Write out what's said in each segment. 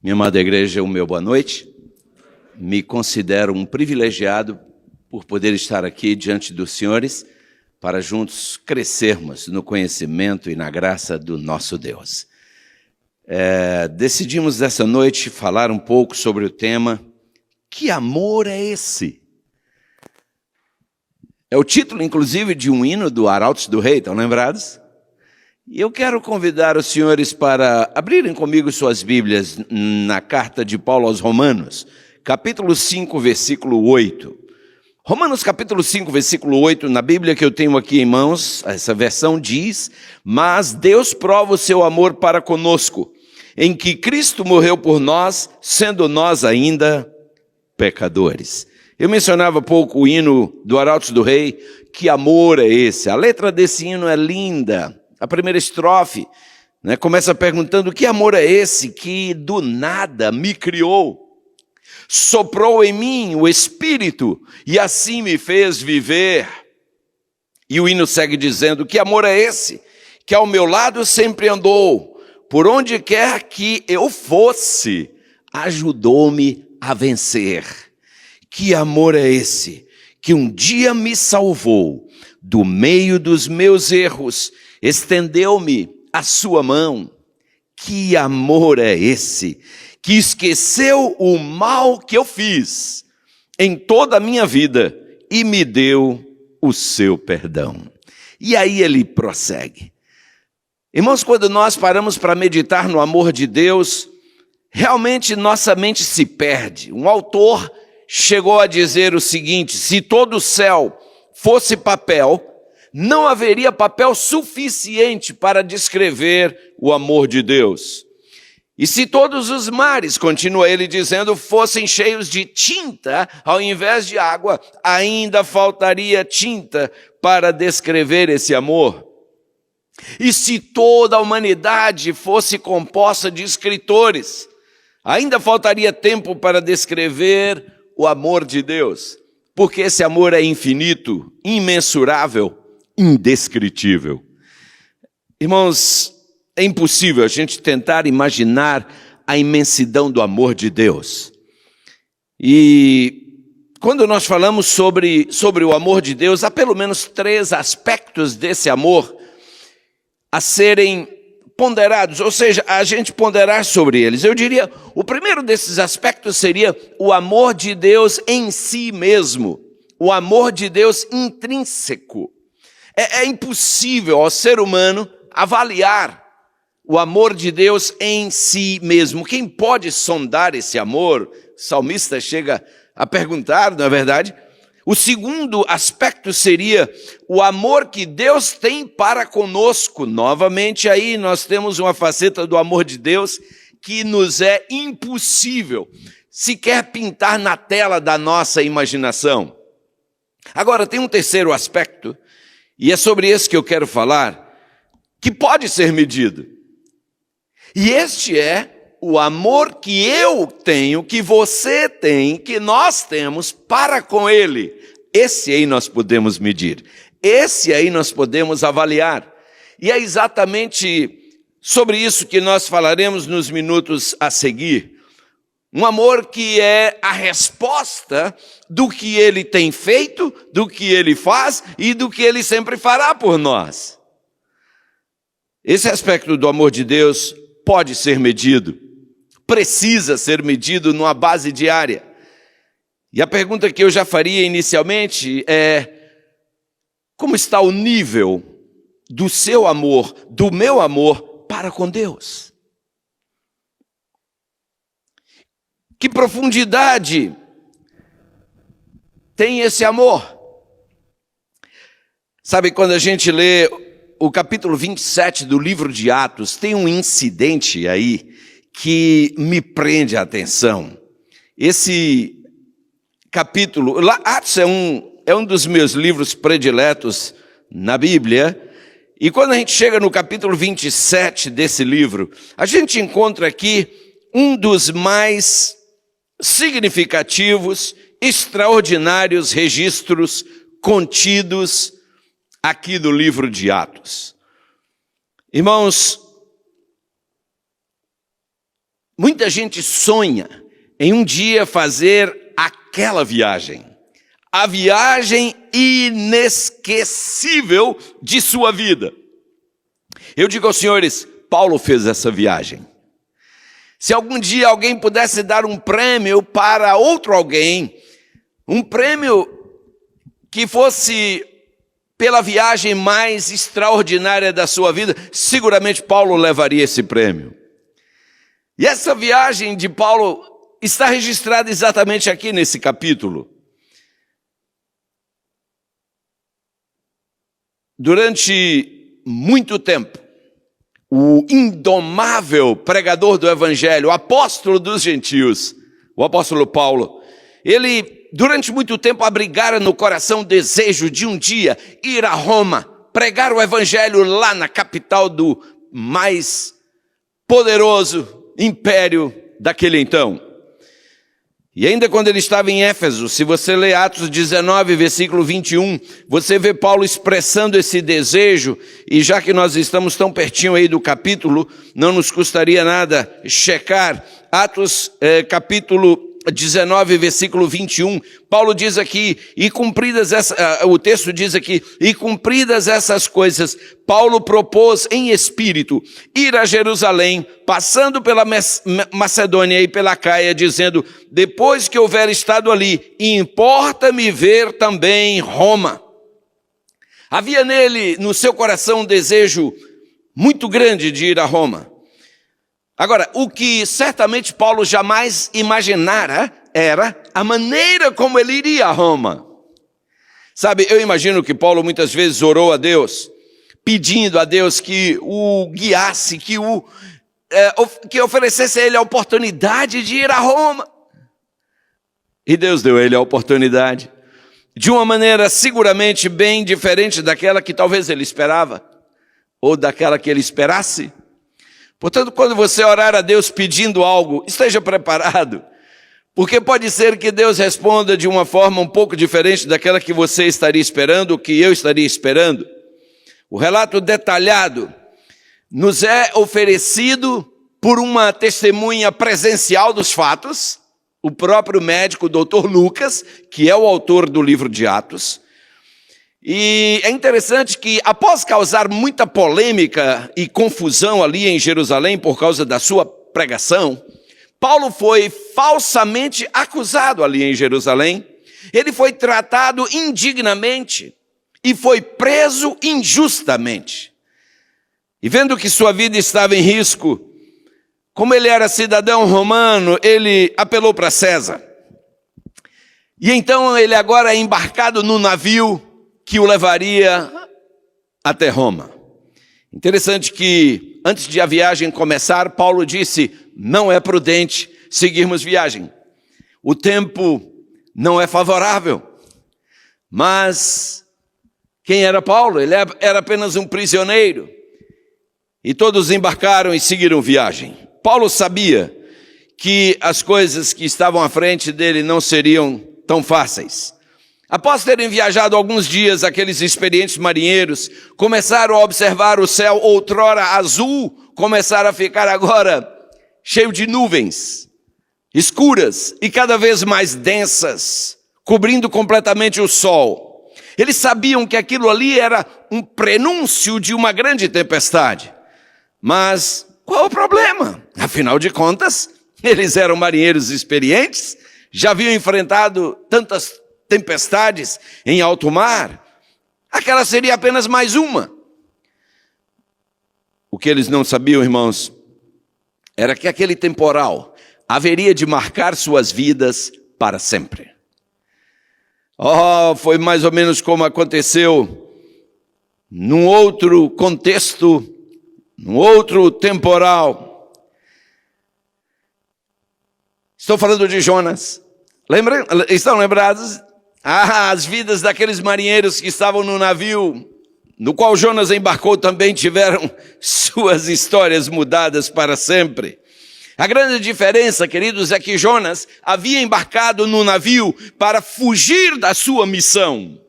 Minha amada igreja, o meu boa noite. Me considero um privilegiado por poder estar aqui diante dos senhores para juntos crescermos no conhecimento e na graça do nosso Deus. Decidimos essa noite falar um pouco sobre o tema Que amor é esse? É o título, inclusive, de um hino do Arautos do Rei, estão lembrados? E eu quero convidar os senhores para abrirem comigo suas Bíblias na carta de Paulo aos Romanos, capítulo 5, versículo 8. Romanos capítulo 5, versículo 8, na Bíblia que eu tenho aqui em mãos, essa versão diz: Mas Deus prova o seu amor para conosco, em que Cristo morreu por nós, sendo nós ainda pecadores. Eu mencionava há pouco o hino do Arautos do Rei, que amor é esse? A letra desse hino é linda. A primeira estrofe, começa perguntando: que amor é esse que do nada me criou? Soprou em mim o Espírito e assim me fez viver. E o hino segue dizendo: que amor é esse que ao meu lado sempre andou? Por onde quer que eu fosse, ajudou-me a vencer. Que amor é esse que um dia me salvou do meio dos meus erros, estendeu-me a sua mão. Que amor é esse que esqueceu o mal que eu fiz em toda a minha vida e me deu o seu perdão. E aí ele prossegue. Irmãos, quando nós paramos para meditar no amor de Deus, realmente nossa mente se perde. Um autor chegou a dizer o seguinte: se todo o céu fosse papel, não haveria papel suficiente para descrever o amor de Deus. E se todos os mares, continua ele dizendo, fossem cheios de tinta ao invés de água, ainda faltaria tinta para descrever esse amor. E se toda a humanidade fosse composta de escritores, ainda faltaria tempo para descrever o amor de Deus, porque esse amor é infinito, imensurável, indescritível. Irmãos, é impossível a gente tentar imaginar a imensidão do amor de Deus. E quando nós falamos sobre o amor de Deus, há pelo menos 3 aspectos desse amor a serem ponderados, ou seja, a gente ponderar sobre eles. Eu diria, o primeiro desses aspectos seria o amor de Deus em si mesmo, o amor de Deus intrínseco. É impossível ao ser humano avaliar o amor de Deus em si mesmo. Quem pode sondar esse amor? O salmista chega a perguntar, não é verdade? O segundo aspecto seria o amor que Deus tem para conosco. Novamente aí nós temos uma faceta do amor de Deus que nos é impossível sequer pintar na tela da nossa imaginação. Agora tem um terceiro aspecto, e é sobre esse que eu quero falar, que pode ser medido. E este é o amor que eu tenho, que você tem, que nós temos para com Ele. Esse aí nós podemos medir. Esse aí nós podemos avaliar. E é exatamente sobre isso que nós falaremos nos minutos a seguir. Um amor que é a resposta do que Ele tem feito, do que Ele faz e do que Ele sempre fará por nós. Esse aspecto do amor de Deus pode ser medido, precisa ser medido numa base diária. E a pergunta que eu já faria inicialmente é: como está o nível do seu amor, do meu amor para com Deus? Que profundidade tem esse amor? Sabe, quando a gente lê o capítulo 27 do livro de Atos, tem um incidente aí que me prende a atenção. Esse capítulo, Atos é um dos meus livros prediletos na Bíblia, e quando a gente chega no capítulo 27 desse livro, a gente encontra aqui um dos mais significativos, extraordinários registros contidos aqui do livro de Atos. Irmãos, muita gente sonha em um dia fazer aquela viagem, a viagem inesquecível de sua vida. Eu digo aos senhores, Paulo fez essa viagem. Se algum dia alguém pudesse dar um prêmio para outro alguém, um prêmio que fosse pela viagem mais extraordinária da sua vida, seguramente Paulo levaria esse prêmio. E essa viagem de Paulo está registrada exatamente aqui nesse capítulo. Durante muito tempo, o indomável pregador do evangelho, o apóstolo dos gentios, o apóstolo Paulo, ele durante muito tempo abrigara no coração o desejo de um dia ir a Roma, pregar o evangelho lá na capital do mais poderoso império daquele então. E ainda quando ele estava em Éfeso, se você ler Atos 19, versículo 21, você vê Paulo expressando esse desejo, e já que nós estamos tão pertinho aí do capítulo, não nos custaria nada checar. Atos capítulo 19, versículo 21, Paulo diz aqui, o texto diz aqui, e cumpridas essas coisas, Paulo propôs em espírito ir a Jerusalém, passando pela Macedônia e pela Caia, dizendo, depois que houver estado ali, importa-me ver também Roma. Havia nele, no seu coração, um desejo muito grande de ir a Roma. Agora, o que certamente Paulo jamais imaginara era a maneira como ele iria a Roma. Sabe, eu imagino que Paulo muitas vezes orou a Deus, pedindo a Deus que o guiasse, que oferecesse a ele a oportunidade de ir a Roma. E Deus deu a ele a oportunidade, de uma maneira seguramente bem diferente daquela que talvez ele esperava, ou daquela que ele esperasse. Portanto, quando você orar a Deus pedindo algo, esteja preparado, porque pode ser que Deus responda de uma forma um pouco diferente daquela que você estaria esperando, ou que eu estaria esperando. O relato detalhado nos é oferecido por uma testemunha presencial dos fatos, o próprio médico, o Dr. Lucas, que é o autor do livro de Atos. E é interessante que, após causar muita polêmica e confusão ali em Jerusalém por causa da sua pregação, Paulo foi falsamente acusado ali em Jerusalém, ele foi tratado indignamente e foi preso injustamente. E vendo que sua vida estava em risco, como ele era cidadão romano, ele apelou para César. E então ele agora é embarcado no navio que o levaria até Roma. Interessante que, antes de a viagem começar, Paulo disse, não é prudente seguirmos viagem. O tempo não é favorável. Mas quem era Paulo? Ele era apenas um prisioneiro. E todos embarcaram e seguiram viagem. Paulo sabia que as coisas que estavam à frente dele não seriam tão fáceis. Após terem viajado alguns dias, aqueles experientes marinheiros começaram a observar o céu outrora azul, começaram a ficar agora cheio de nuvens, escuras e cada vez mais densas, cobrindo completamente o sol. Eles sabiam que aquilo ali era um prenúncio de uma grande tempestade. Mas qual o problema? Afinal de contas, eles eram marinheiros experientes, já haviam enfrentado tantas tempestades em alto mar, aquela seria apenas mais uma. O que eles não sabiam, irmãos, era que aquele temporal haveria de marcar suas vidas para sempre. Foi mais ou menos como aconteceu num outro contexto, num outro temporal. Estou falando de Jonas. Estão lembrados? As vidas daqueles marinheiros que estavam no navio, no qual Jonas embarcou, também tiveram suas histórias mudadas para sempre. A grande diferença, queridos, é que Jonas havia embarcado no navio para fugir da sua missão.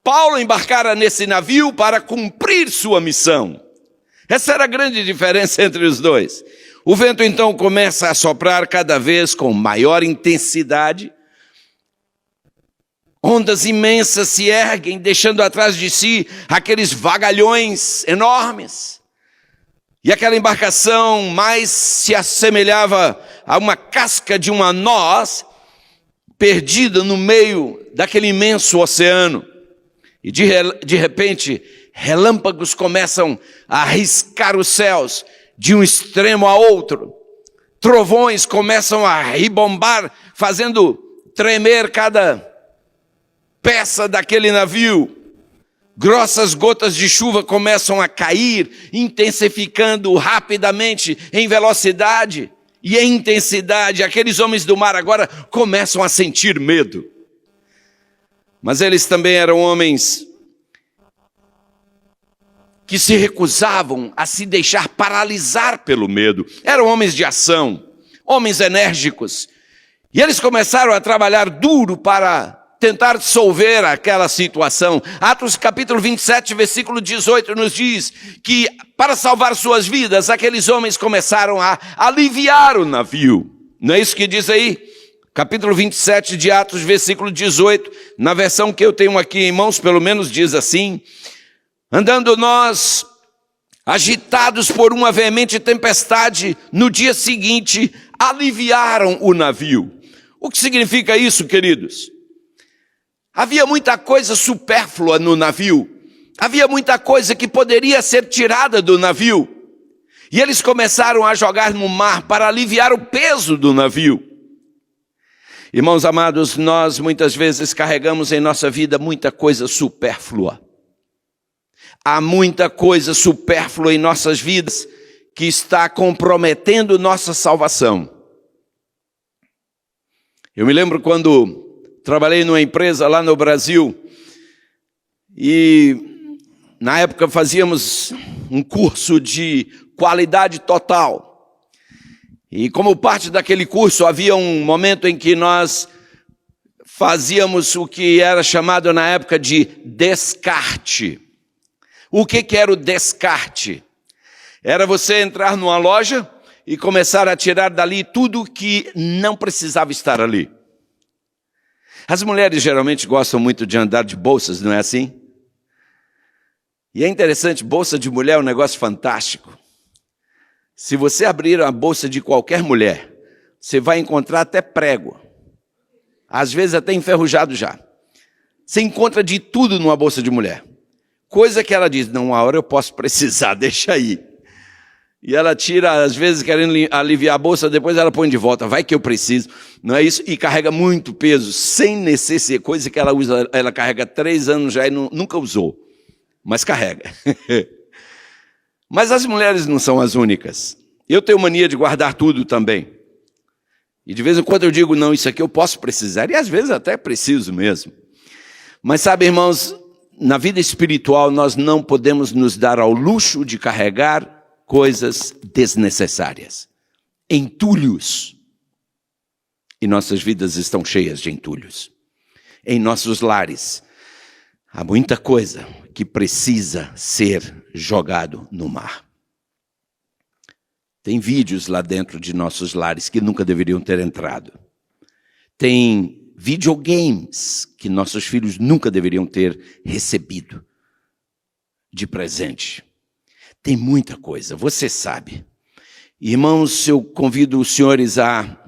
Paulo embarcara nesse navio para cumprir sua missão. Essa era a grande diferença entre os dois. O vento então começa a soprar cada vez com maior intensidade. Ondas imensas se erguem, deixando atrás de si aqueles vagalhões enormes. E aquela embarcação mais se assemelhava a uma casca de uma noz, perdida no meio daquele imenso oceano. E de repente, relâmpagos começam a riscar os céus de um extremo a outro. Trovões começam a ribombar, fazendo tremer cada peça daquele navio. Grossas gotas de chuva começam a cair, intensificando rapidamente em velocidade e em intensidade. Aqueles homens do mar agora começam a sentir medo. Mas eles também eram homens que se recusavam a se deixar paralisar pelo medo. Eram homens de ação, homens enérgicos. E eles começaram a trabalhar duro para tentar dissolver aquela situação. Atos capítulo 27, versículo 18 nos diz que para salvar suas vidas, aqueles homens começaram a aliviar o navio. Não é isso que diz aí? Capítulo 27 de Atos, versículo 18, na versão que eu tenho aqui em mãos, pelo menos diz assim: andando nós, agitados por uma veemente tempestade, no dia seguinte, aliviaram o navio. O que significa isso, queridos? Havia muita coisa supérflua no navio. Havia muita coisa que poderia ser tirada do navio. E eles começaram a jogar no mar para aliviar o peso do navio. Irmãos amados, nós muitas vezes carregamos em nossa vida muita coisa supérflua. Há muita coisa supérflua em nossas vidas que está comprometendo nossa salvação. Eu me lembro quando trabalhei numa empresa lá no Brasil e na época fazíamos um curso de qualidade total. E como parte daquele curso havia um momento em que nós fazíamos o que era chamado na época de descarte. O que era o descarte? Era você entrar numa loja e começar a tirar dali tudo que não precisava estar ali. As mulheres geralmente gostam muito de andar de bolsas, não é assim? E é interessante, bolsa de mulher é um negócio fantástico. Se você abrir a bolsa de qualquer mulher, você vai encontrar até prego. Às vezes até enferrujado já. Você encontra de tudo numa bolsa de mulher. Coisa que ela diz, não, uma hora eu posso precisar, deixa aí. E ela tira, às vezes, querendo aliviar a bolsa, depois ela põe de volta, vai que eu preciso, não é isso? E carrega muito peso, sem necessidade, coisa que ela usa, ela carrega 3 anos já e nunca usou, mas carrega. Mas as mulheres não são as únicas. Eu tenho mania de guardar tudo também. E de vez em quando eu digo, não, isso aqui eu posso precisar, e às vezes até preciso mesmo. Mas sabe, irmãos, na vida espiritual nós não podemos nos dar ao luxo de carregar coisas desnecessárias, entulhos. E nossas vidas estão cheias de entulhos. Em nossos lares, há muita coisa que precisa ser jogado no mar. Tem vídeos lá dentro de nossos lares que nunca deveriam ter entrado. Tem videogames que nossos filhos nunca deveriam ter recebido de presente. Tem muita coisa, você sabe. Irmãos, eu convido os senhores a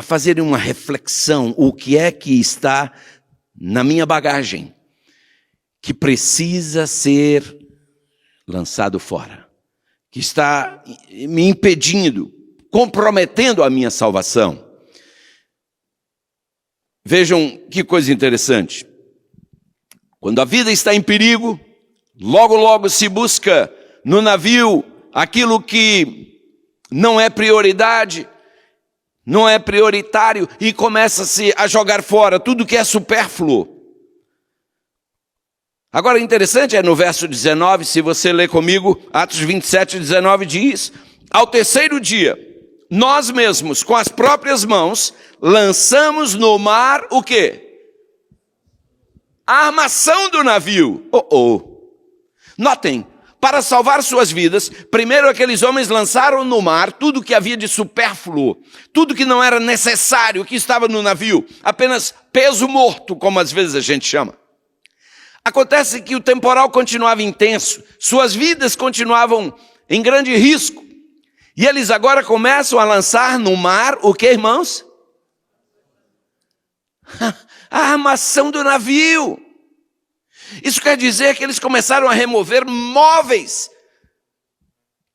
fazerem uma reflexão. O que é que está na minha bagagem que precisa ser lançado fora? Que está me impedindo, comprometendo a minha salvação? Vejam que coisa interessante. Quando a vida está em perigo, logo, logo se busca no navio aquilo que não é prioridade, não é prioritário, e começa-se a jogar fora tudo que é supérfluo. Agora, interessante é no verso 19, se você ler comigo, Atos 27, 19 diz: ao terceiro dia, nós mesmos, com as próprias mãos, lançamos no mar o quê? A armação do navio. Notem, para salvar suas vidas, primeiro aqueles homens lançaram no mar tudo que havia de supérfluo, tudo que não era necessário, que estava no navio, apenas peso morto, como às vezes a gente chama. Acontece que o temporal continuava intenso, suas vidas continuavam em grande risco, e eles agora começam a lançar no mar o que, irmãos? A armação do navio. Isso quer dizer que eles começaram a remover móveis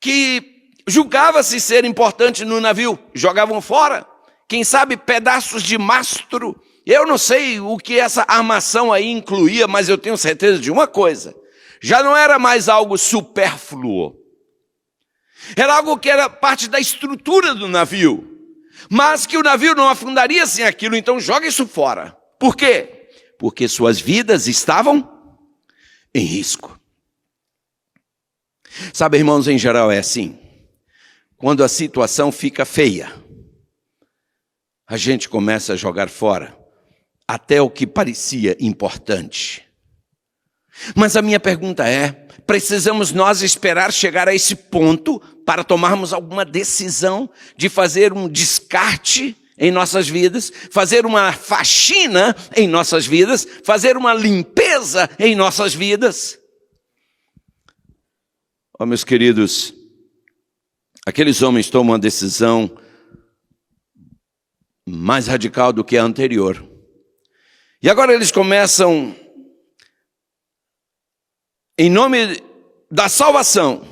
que julgava-se ser importante no navio, jogavam fora. Quem sabe pedaços de mastro. Eu não sei o que essa armação aí incluía, mas eu tenho certeza de uma coisa. Já não era mais algo supérfluo. Era algo que era parte da estrutura do navio. Mas que o navio não afundaria sem aquilo, então joga isso fora. Por quê? Porque suas vidas estavam em risco. Sabe, irmãos, em geral é assim. Quando a situação fica feia, a gente começa a jogar fora até o que parecia importante. Mas a minha pergunta é, precisamos nós esperar chegar a esse ponto para tomarmos alguma decisão de fazer um descarte em nossas vidas, fazer uma faxina em nossas vidas, fazer uma limpeza em nossas vidas? Oh, meus queridos, aqueles homens tomam uma decisão mais radical do que a anterior. E agora eles começam, em nome da salvação,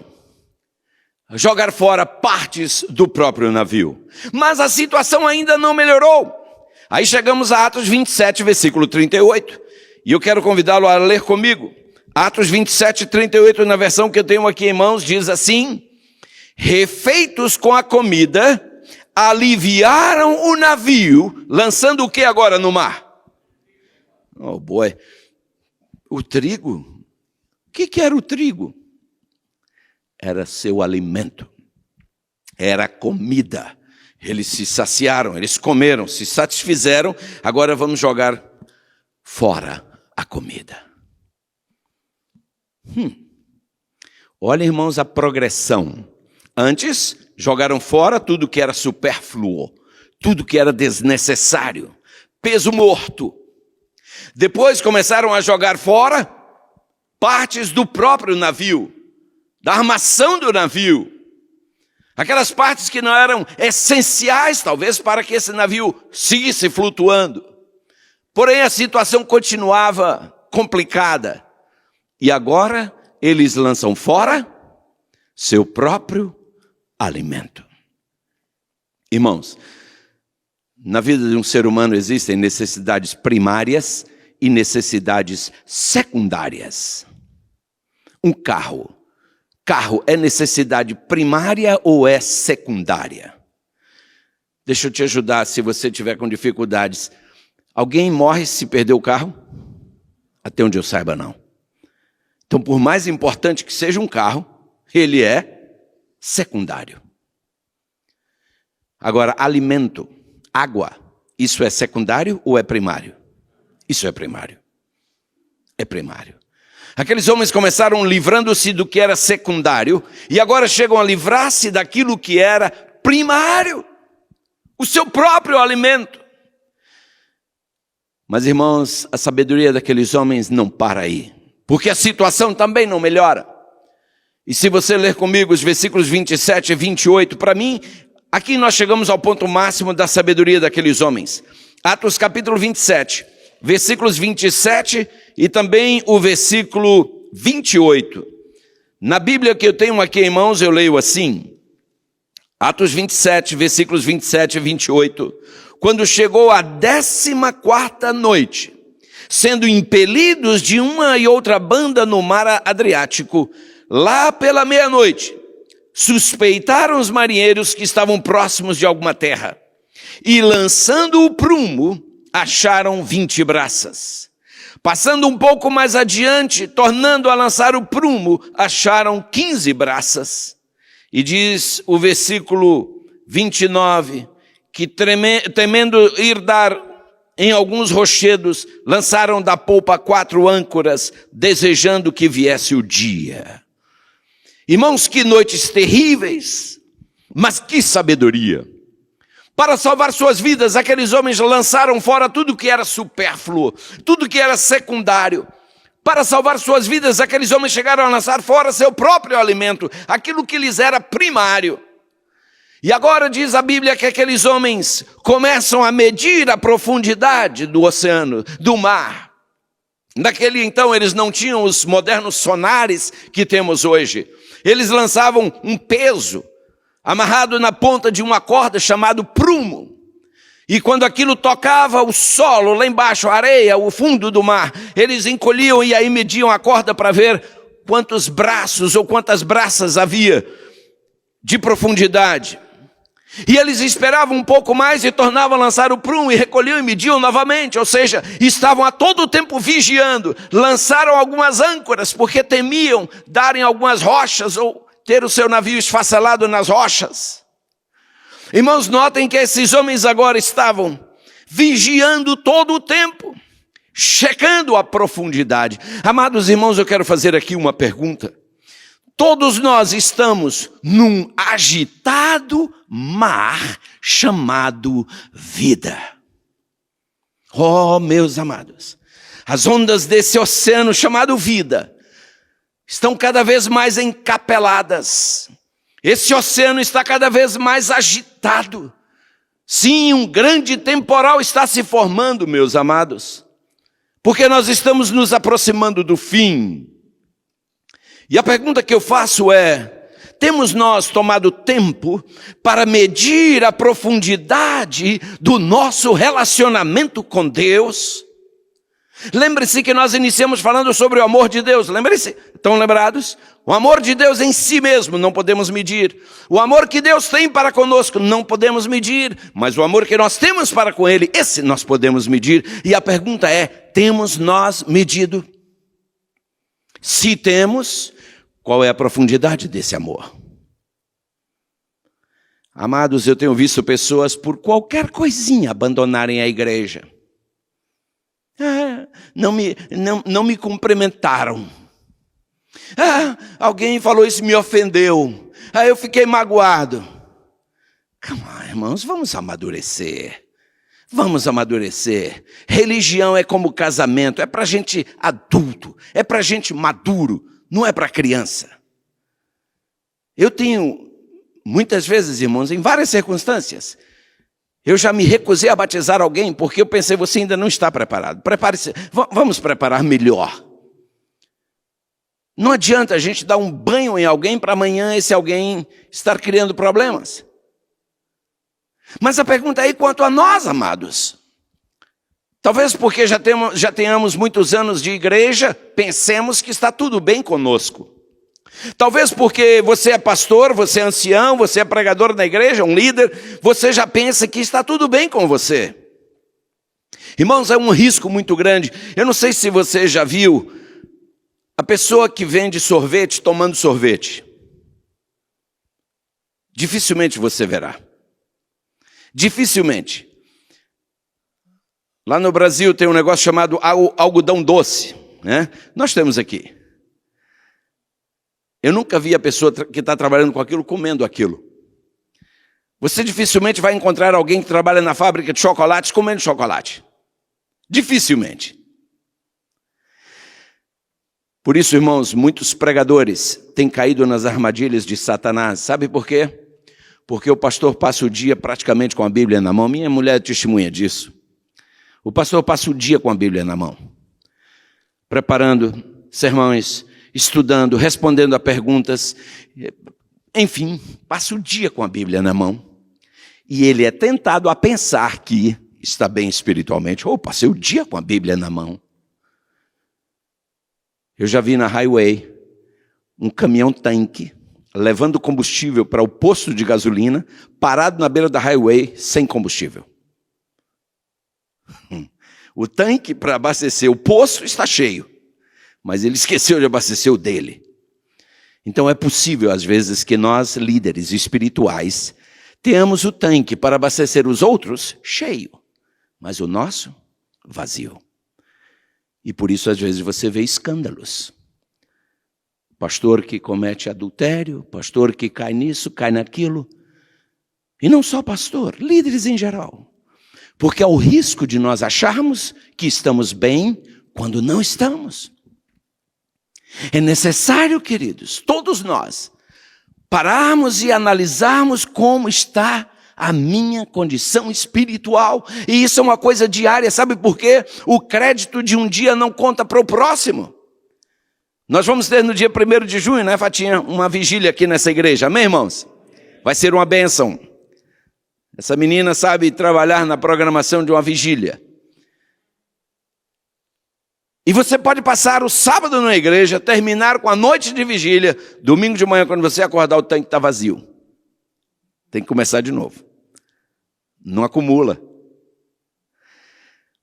jogar fora partes do próprio navio. Mas a situação ainda não melhorou. Aí chegamos a Atos 27, versículo 38. E eu quero convidá-lo a ler comigo. Atos 27, 38, na versão que eu tenho aqui em mãos, diz assim: refeitos com a comida, aliviaram o navio, lançando o que agora no mar? Oh, boy. O trigo? O que era o trigo? Era seu alimento, era comida. Eles se saciaram, eles comeram, se satisfizeram, agora vamos jogar fora a comida. Olha, irmãos, a progressão. Antes, jogaram fora tudo que era supérfluo, tudo que era desnecessário, peso morto. Depois começaram a jogar fora partes do próprio navio, da armação do navio, aquelas partes que não eram essenciais, talvez, para que esse navio seguisse flutuando. Porém, a situação continuava complicada. E agora, eles lançam fora seu próprio alimento. Irmãos, na vida de um ser humano existem necessidades primárias e necessidades secundárias. Um carro é necessidade primária ou é secundária? Deixa eu te ajudar se você tiver com dificuldades. Alguém morre se perder o carro? Até onde eu saiba, não. Então, por mais importante que seja um carro, ele é secundário. Agora, alimento, água, isso é secundário ou é primário? Isso é primário. É primário. Aqueles homens começaram livrando-se do que era secundário e agora chegam a livrar-se daquilo que era primário, o seu próprio alimento. Mas, irmãos, a sabedoria daqueles homens não para aí, porque a situação também não melhora. E se você ler comigo os versículos 27 e 28, para mim, aqui nós chegamos ao ponto máximo da sabedoria daqueles homens. Atos capítulo 27, versículos 27 e também o versículo 28. Na Bíblia que eu tenho aqui em mãos, eu leio assim. Atos 27, versículos 27 e 28. Quando chegou a 14ª noite, sendo impelidos de uma e outra banda no mar Adriático, lá pela meia-noite, suspeitaram os marinheiros que estavam próximos de alguma terra, e lançando o prumo, acharam 20 braças. Passando um pouco mais adiante, tornando a lançar o prumo, acharam 15 braças. E diz o versículo 29, que temendo ir dar em alguns rochedos, lançaram da polpa 4 âncoras, desejando que viesse o dia. Irmãos, que noites terríveis, mas que sabedoria. Para salvar suas vidas, aqueles homens lançaram fora tudo que era supérfluo, tudo que era secundário. Para salvar suas vidas, aqueles homens chegaram a lançar fora seu próprio alimento, aquilo que lhes era primário. E agora diz a Bíblia que aqueles homens começam a medir a profundidade do oceano, do mar. Naquele então eles não tinham os modernos sonares que temos hoje. Eles lançavam um peso amarrado na ponta de uma corda chamado prumo. E quando aquilo tocava o solo, lá embaixo, a areia, o fundo do mar, eles encolhiam e aí mediam a corda para ver quantos braços ou quantas braças havia de profundidade. E eles esperavam um pouco mais e tornavam a lançar o prumo e recolhiam e mediam novamente, ou seja, estavam a todo tempo vigiando. Lançaram algumas âncoras porque temiam darem algumas rochas ou ter o seu navio esfacelado nas rochas. Irmãos, notem que esses homens agora estavam vigiando todo o tempo, checando a profundidade. Amados irmãos, eu quero fazer aqui uma pergunta. Todos nós estamos num agitado mar chamado vida. Oh, meus amados, as ondas desse oceano chamado vida estão cada vez mais encapeladas. Esse oceano está cada vez mais agitado. Sim, um grande temporal está se formando, meus amados, porque nós estamos nos aproximando do fim. E a pergunta que eu faço é: temos nós tomado tempo para medir a profundidade do nosso relacionamento com Deus? Lembre-se que nós iniciamos falando sobre o amor de Deus, lembre-se, estão lembrados? O amor de Deus em si mesmo não podemos medir. O amor que Deus tem para conosco não podemos medir, mas o amor que nós temos para com Ele, esse nós podemos medir. E a pergunta é: temos nós medido? Se temos, qual é a profundidade desse amor? Amados, eu tenho visto pessoas por qualquer coisinha abandonarem a igreja. Não me cumprimentaram. Alguém falou isso e me ofendeu. Eu fiquei magoado. Calma, irmãos, vamos amadurecer. Vamos amadurecer. Religião é como casamento, é para gente adulto, é para gente maduro, não é para criança. Eu tenho, muitas vezes, irmãos, em várias circunstâncias, eu já me recusei a batizar alguém porque eu pensei: você ainda não está preparado. Prepare-se, vamos preparar melhor. Não adianta a gente dar um banho em alguém para amanhã esse alguém estar criando problemas. Mas a pergunta é: quanto a nós, amados? Talvez porque já tenhamos muitos anos de igreja, pensemos que está tudo bem conosco. Talvez porque você é pastor, você é ancião, você é pregador na igreja, um líder, você já pensa que está tudo bem com você. Irmãos, é um risco muito grande. Eu não sei se você já viu a pessoa que vende sorvete tomando sorvete. Dificilmente você verá. Dificilmente. Lá no Brasil tem um negócio chamado algodão doce, né? Nós temos aqui. Eu nunca vi a pessoa que está trabalhando com aquilo comendo aquilo. Você dificilmente vai encontrar alguém que trabalha na fábrica de chocolates comendo chocolate. Dificilmente. Por isso, irmãos, muitos pregadores têm caído nas armadilhas de Satanás. Sabe por quê? Porque o pastor passa o dia praticamente com a Bíblia na mão. Minha mulher é testemunha disso. O pastor passa o dia com a Bíblia na mão, preparando sermões, estudando, respondendo a perguntas. Enfim, passa o dia com a Bíblia na mão. E ele é tentado a pensar que está bem espiritualmente. Passei o dia com a Bíblia na mão. Eu já vi na highway um caminhão-tanque levando combustível para o posto de gasolina, parado na beira da highway sem combustível. O tanque para abastecer o poço está cheio, mas ele esqueceu de abastecer o dele. Então é possível, às vezes, que nós, líderes espirituais, tenhamos o tanque para abastecer os outros cheio, mas o nosso vazio. E por isso, às vezes, você vê escândalos. Pastor que comete adultério, pastor que cai nisso, cai naquilo. E não só pastor, líderes em geral. Porque há o risco de nós acharmos que estamos bem quando não estamos. É necessário, queridos, todos nós, pararmos e analisarmos como está a minha condição espiritual. E isso é uma coisa diária, sabe por quê? O crédito de um dia não conta para o próximo. Nós vamos ter no dia 1º de junho, né, Fatinha, uma vigília aqui nessa igreja, amém, irmãos? Vai ser uma bênção. Essa menina sabe trabalhar na programação de uma vigília. E você pode passar o sábado na igreja, terminar com a noite de vigília, domingo de manhã, quando você acordar, o tanque está vazio. Tem que começar de novo. Não acumula.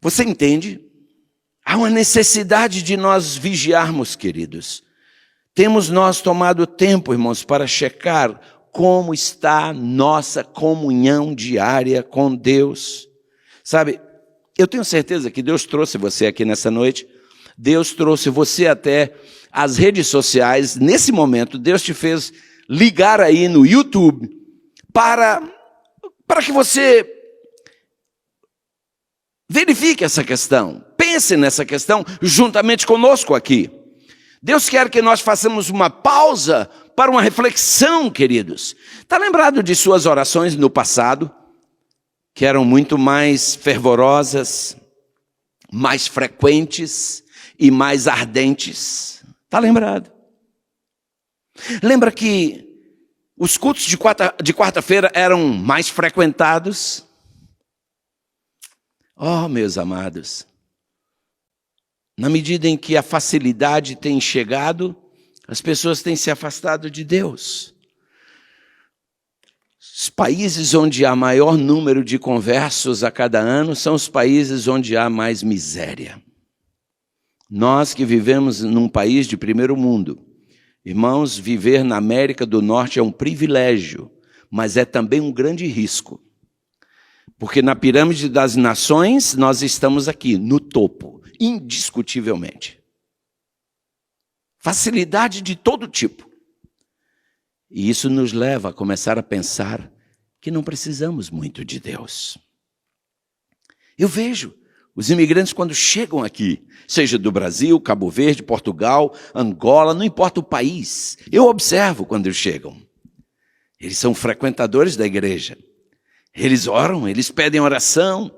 Você entende? Há uma necessidade de nós vigiarmos, queridos. Temos nós tomado tempo, irmãos, para checar como está nossa comunhão diária com Deus. Sabe, eu tenho certeza que Deus trouxe você aqui nessa noite. Deus trouxe você até as redes sociais. Nesse momento, Deus te fez ligar aí no YouTube para que você verifique essa questão. Pense nessa questão juntamente conosco aqui. Deus quer que nós façamos uma pausa para uma reflexão, queridos. Está lembrado de suas orações no passado, que eram muito mais fervorosas, mais frequentes e mais ardentes? Está lembrado? Lembra que os cultos de quarta-feira eram mais frequentados? Oh, meus amados, na medida em que a facilidade tem chegado, as pessoas têm se afastado de Deus. Os países onde há maior número de conversos a cada ano são os países onde há mais miséria. Nós que vivemos num país de primeiro mundo, irmãos, viver na América do Norte é um privilégio, mas é também um grande risco. Porque na pirâmide das nações, nós estamos aqui, no topo, indiscutivelmente. Facilidade de todo tipo. E isso nos leva a começar a pensar que não precisamos muito de Deus. Eu vejo os imigrantes quando chegam aqui, seja do Brasil, Cabo Verde, Portugal, Angola, não importa o país. Eu observo quando eles chegam. Eles são frequentadores da igreja. Eles oram, eles pedem oração.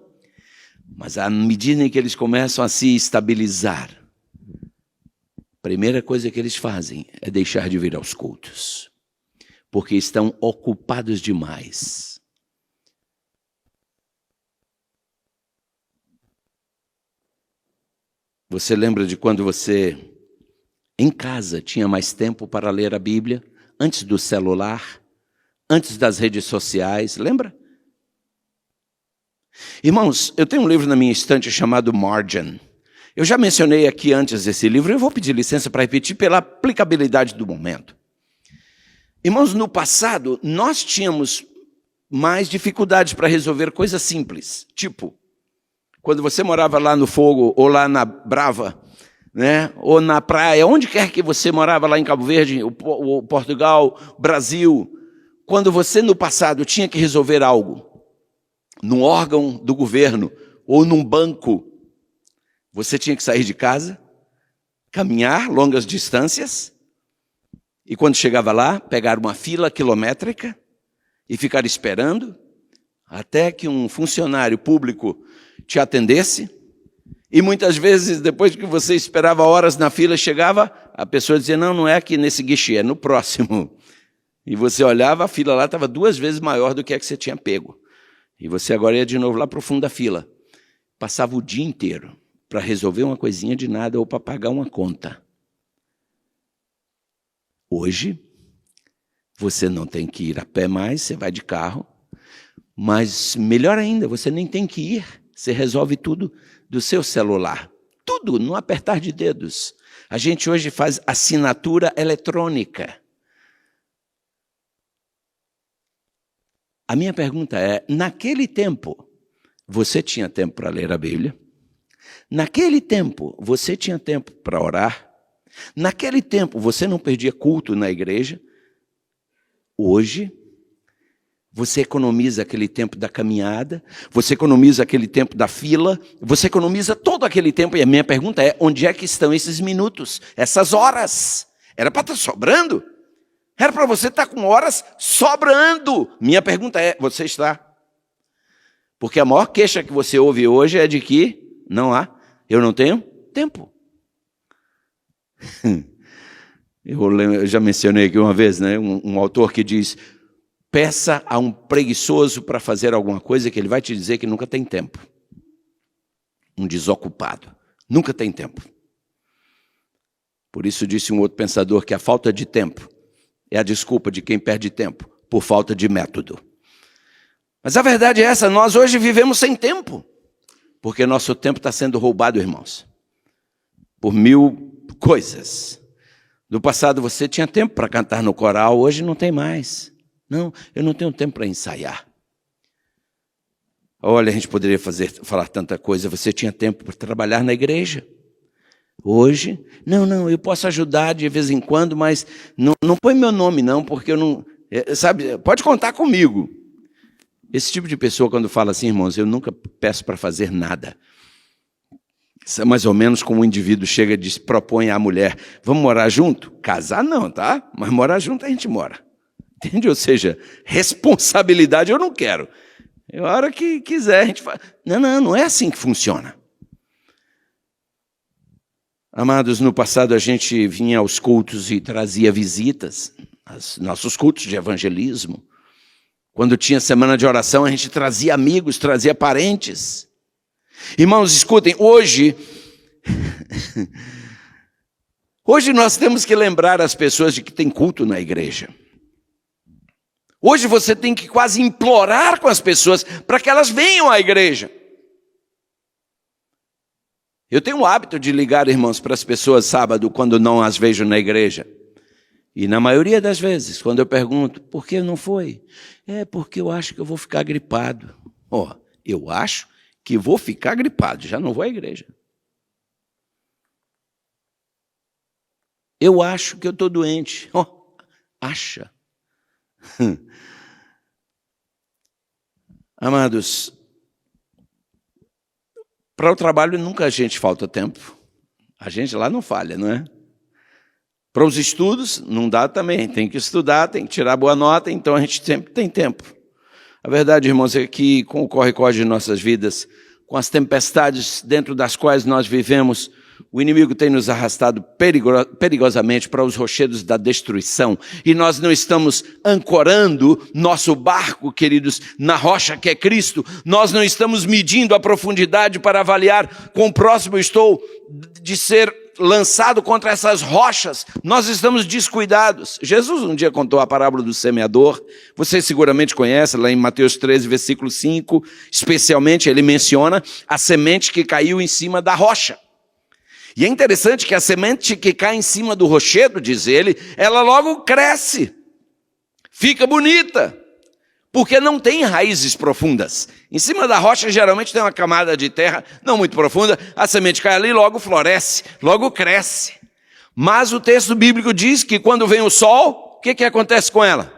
Mas à medida em que eles começam a se estabilizar, a primeira coisa que eles fazem é deixar de vir aos cultos. Porque estão ocupados demais. Você lembra de quando você, em casa, tinha mais tempo para ler a Bíblia? Antes do celular? Antes das redes sociais? Lembra? Irmãos, eu tenho um livro na minha estante chamado Margin. Eu já mencionei aqui antes esse livro, eu vou pedir licença para repetir pela aplicabilidade do momento. Irmãos, no passado, nós tínhamos mais dificuldades para resolver coisas simples. Tipo, quando você morava lá no Fogo, ou lá na Brava, né? Ou na praia, onde quer que você morava lá em Cabo Verde, o Portugal, Brasil, quando você no passado tinha que resolver algo, num órgão do governo ou num banco, você tinha que sair de casa, caminhar longas distâncias, e quando chegava lá, pegar uma fila quilométrica e ficar esperando até que um funcionário público te atendesse. E muitas vezes, depois que você esperava horas na fila, chegava, a pessoa dizia, não é aqui nesse guichê, é no próximo. E você olhava, a fila lá estava 2 vezes maior do que a que você tinha pego. E você agora ia de novo lá para o fundo da fila. Passava o dia inteiro para resolver uma coisinha de nada ou para pagar uma conta. Hoje, você não tem que ir a pé mais, você vai de carro. Mas melhor ainda, você nem tem que ir. Você resolve tudo do seu celular. Tudo, no apertar de dedos. A gente hoje faz assinatura eletrônica. A minha pergunta é, naquele tempo, você tinha tempo para ler a Bíblia? Naquele tempo, você tinha tempo para orar? Naquele tempo, você não perdia culto na igreja. Hoje, você economiza aquele tempo da caminhada, você economiza aquele tempo da fila, você economiza todo aquele tempo. E a minha pergunta é, onde é que estão esses minutos, essas horas? Era para estar sobrando? Era para você estar com horas sobrando. Minha pergunta é, você está? Porque a maior queixa que você ouve hoje é de que eu não tenho tempo. Eu já mencionei aqui uma vez, né, um autor que diz, peça a um preguiçoso para fazer alguma coisa que ele vai te dizer que nunca tem tempo. Um desocupado, nunca tem tempo. Por isso disse um outro pensador que a falta de tempo é a desculpa de quem perde tempo por falta de método. Mas a verdade é essa, nós hoje vivemos sem tempo, porque nosso tempo está sendo roubado, irmãos, por 1000 coisas. No passado você tinha tempo para cantar no coral, hoje não tem mais. Não, eu não tenho tempo para ensaiar. Olha, a gente poderia falar tanta coisa, você tinha tempo para trabalhar na igreja. Hoje, não, eu posso ajudar de vez em quando, mas não põe meu nome não, porque eu não... Sabe, pode contar comigo. Esse tipo de pessoa, quando fala assim, irmãos, eu nunca peço para fazer nada. Isso é mais ou menos como um indivíduo chega e diz, propõe à mulher, vamos morar junto? Casar não, tá? Mas morar junto a gente mora. Entende? Ou seja, responsabilidade eu não quero. A hora que quiser a gente faz. Não é assim que funciona. Amados, no passado a gente vinha aos cultos e trazia visitas, nossos cultos de evangelismo. Quando tinha semana de oração, a gente trazia amigos, trazia parentes. Irmãos, escutem, hoje nós temos que lembrar as pessoas de que tem culto na igreja. Hoje você tem que quase implorar com as pessoas para que elas venham à igreja. Eu tenho o hábito de ligar, irmãos, para as pessoas sábado quando não as vejo na igreja. E na maioria das vezes, quando eu pergunto, por que não foi? É porque eu acho que eu vou ficar gripado. Eu acho que vou ficar gripado, já não vou à igreja. Eu acho que eu estou doente. Acha. Amados, para o trabalho nunca a gente falta tempo. A gente lá não falha, não é? Para os estudos não dá também. Tem que estudar, tem que tirar boa nota, então a gente sempre tem tempo. A verdade, irmãos, é que com o corre-corre de nossas vidas, com as tempestades dentro das quais nós vivemos, o inimigo tem nos arrastado perigosamente para os rochedos da destruição. E nós não estamos ancorando nosso barco, queridos, na rocha que é Cristo. Nós não estamos medindo a profundidade para avaliar quão próximo estou de ser lançado contra essas rochas. Nós estamos descuidados. Jesus um dia contou a parábola do semeador. Você seguramente conhece, lá em Mateus 13, versículo 5. Especialmente ele menciona a semente que caiu em cima da rocha. E é interessante que a semente que cai em cima do rochedo, diz ele, ela logo cresce, fica bonita, porque não tem raízes profundas. Em cima da rocha geralmente tem uma camada de terra não muito profunda, a semente cai ali e logo floresce, logo cresce. Mas o texto bíblico diz que quando vem o sol, o que acontece com ela?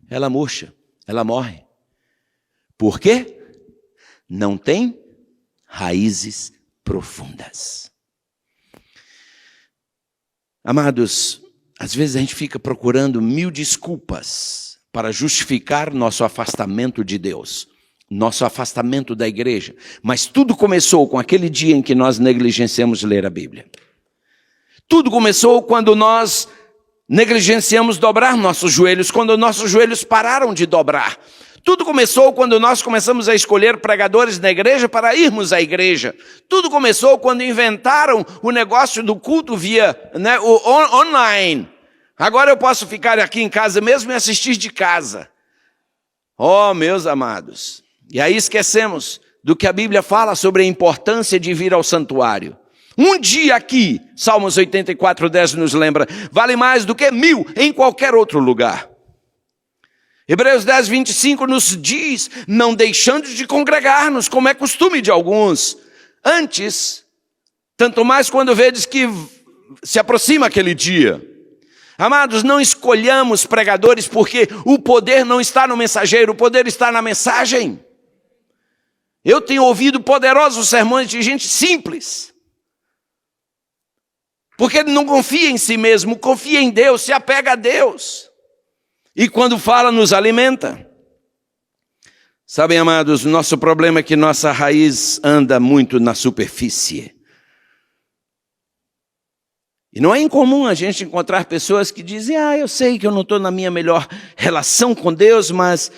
Ela murcha, ela morre. Por quê? Não tem raízes profundas. Amados, às vezes a gente fica procurando 1000 desculpas para justificar nosso afastamento de Deus, nosso afastamento da igreja. Mas tudo começou com aquele dia em que nós negligenciamos ler a Bíblia. Tudo começou quando nós negligenciamos dobrar nossos joelhos, quando nossos joelhos pararam de dobrar. Tudo começou quando nós começamos a escolher pregadores na igreja para irmos à igreja. Tudo começou quando inventaram o negócio do culto via online. Agora eu posso ficar aqui em casa mesmo e assistir de casa. Meus amados. E aí esquecemos do que a Bíblia fala sobre a importância de vir ao santuário. Um dia aqui, Salmos 84:10 nos lembra, vale mais do que 1000 em qualquer outro lugar. Hebreus 10:25 nos diz, não deixando de congregar-nos, como é costume de alguns. Antes, tanto mais quando vedes que se aproxima aquele dia. Amados, não escolhamos pregadores porque o poder não está no mensageiro, o poder está na mensagem. Eu tenho ouvido poderosos sermões de gente simples, porque ele não confia em si mesmo, confia em Deus, se apega a Deus. E quando fala, nos alimenta. Sabem, amados, o nosso problema é que nossa raiz anda muito na superfície. E não é incomum a gente encontrar pessoas que dizem: eu sei que eu não estou na minha melhor relação com Deus, mas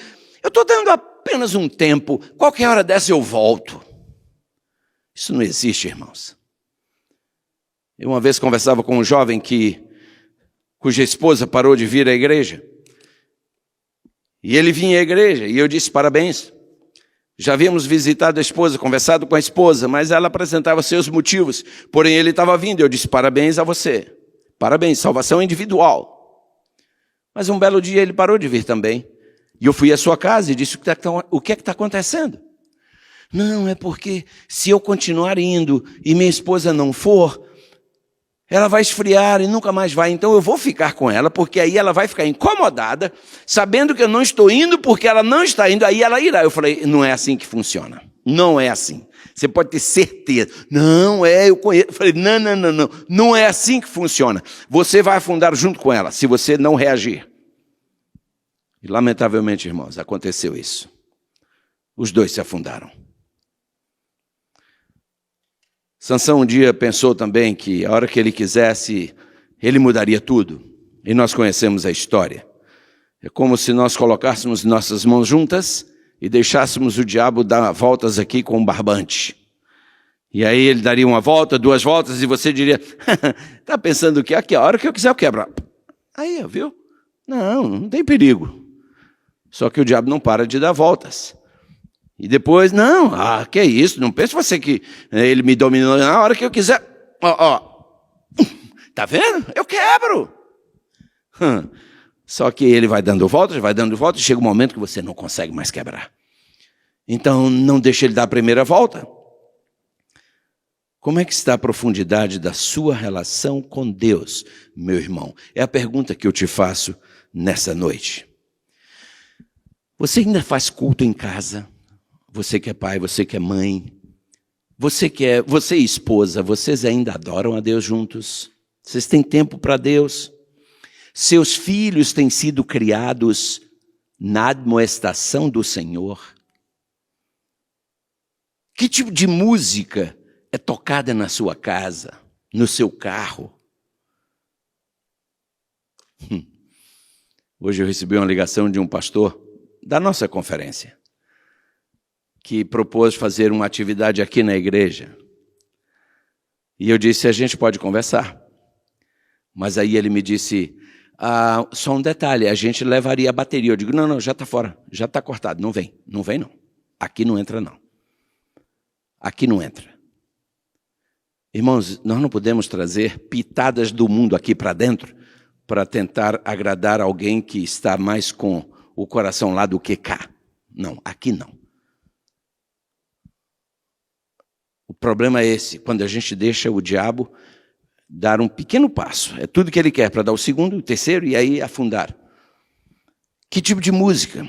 eu estou dando apenas um tempo, qualquer hora dessa eu volto. Isso não existe, irmãos. Eu uma vez conversava com um jovem cuja esposa parou de vir à igreja. E ele vinha à igreja e eu disse: parabéns. Já havíamos visitado a esposa, conversado com a esposa, mas ela apresentava seus motivos. Porém, ele estava vindo. Eu disse: parabéns a você. Parabéns, salvação individual. Mas um belo dia ele parou de vir também. E eu fui à sua casa e disse: o que é que está acontecendo? Não, é porque se eu continuar indo e minha esposa não for, ela vai esfriar e nunca mais vai. Então eu vou ficar com ela, porque aí ela vai ficar incomodada, sabendo que eu não estou indo, porque ela não está indo, aí ela irá. Eu falei: não é assim que funciona. Não é assim. Você pode ter certeza. Não é, eu conheço. Eu falei: não. Não é assim que funciona. Você vai afundar junto com ela, se você não reagir. E lamentavelmente, irmãos, aconteceu isso. Os dois se afundaram. Sansão um dia pensou também que a hora que ele quisesse, ele mudaria tudo. E nós conhecemos a história. É como se nós colocássemos nossas mãos juntas e deixássemos o diabo dar voltas aqui com um barbante. E aí ele daria uma volta, duas voltas, e você diria: está pensando o quê? Aqui, a hora que eu quiser eu quebro. Aí, viu? Não tem perigo. Só que o diabo não para de dar voltas. E depois, que é isso? Não pense você que ele me dominou na hora que eu quiser. Tá vendo? Eu quebro. Só que ele vai dando voltas, e chega um momento que você não consegue mais quebrar. Então, não deixe ele dar a primeira volta. Como é que está a profundidade da sua relação com Deus, meu irmão? É a pergunta que eu te faço nessa noite. Você ainda faz culto em casa? Você que é pai, você que é mãe, você é esposa, vocês ainda adoram a Deus juntos? Vocês têm tempo para Deus? Seus filhos têm sido criados na admoestação do Senhor? Que tipo de música é tocada na sua casa, no seu carro? Hoje eu recebi uma ligação de um pastor da nossa conferência, que propôs fazer uma atividade aqui na igreja. E eu disse: a gente pode conversar. Mas aí ele me disse: só um detalhe, a gente levaria a bateria. Eu digo: não, já está fora, já está cortado, não vem não. Aqui não entra não. Aqui não entra. Irmãos, nós não podemos trazer pitadas do mundo aqui para dentro para tentar agradar alguém que está mais com o coração lá do que cá. Não, aqui não. O problema é esse, quando a gente deixa o diabo dar um pequeno passo. É tudo que ele quer, para dar o segundo, o terceiro e aí afundar. Que tipo de música?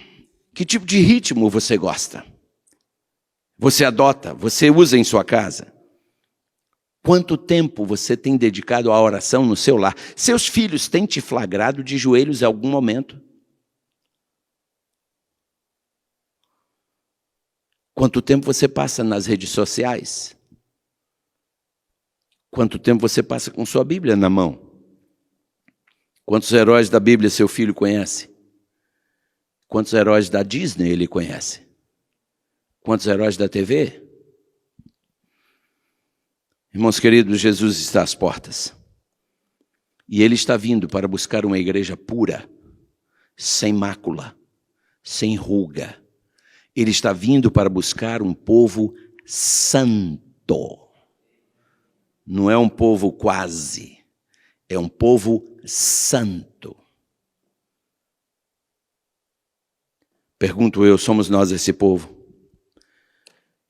Que tipo de ritmo você gosta? Você adota? Você usa em sua casa? Quanto tempo você tem dedicado à oração no seu lar? Seus filhos têm te flagrado de joelhos em algum momento? Quanto tempo você passa nas redes sociais? Quanto tempo você passa com sua Bíblia na mão? Quantos heróis da Bíblia seu filho conhece? Quantos heróis da Disney ele conhece? Quantos heróis da TV? Irmãos queridos, Jesus está às portas. E Ele está vindo para buscar uma igreja pura, sem mácula, sem ruga. Ele está vindo para buscar um povo santo. Não é um povo quase, é um povo santo. Pergunto eu, somos nós esse povo?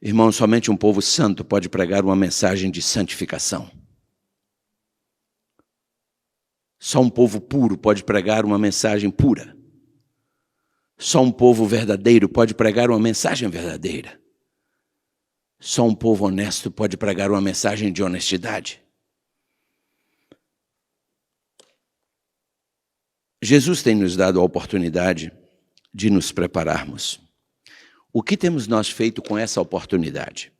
Irmão, somente um povo santo pode pregar uma mensagem de santificação. Só um povo puro pode pregar uma mensagem pura. Só um povo verdadeiro pode pregar uma mensagem verdadeira. Só um povo honesto pode pregar uma mensagem de honestidade. Jesus tem nos dado a oportunidade de nos prepararmos. O que temos nós feito com essa oportunidade?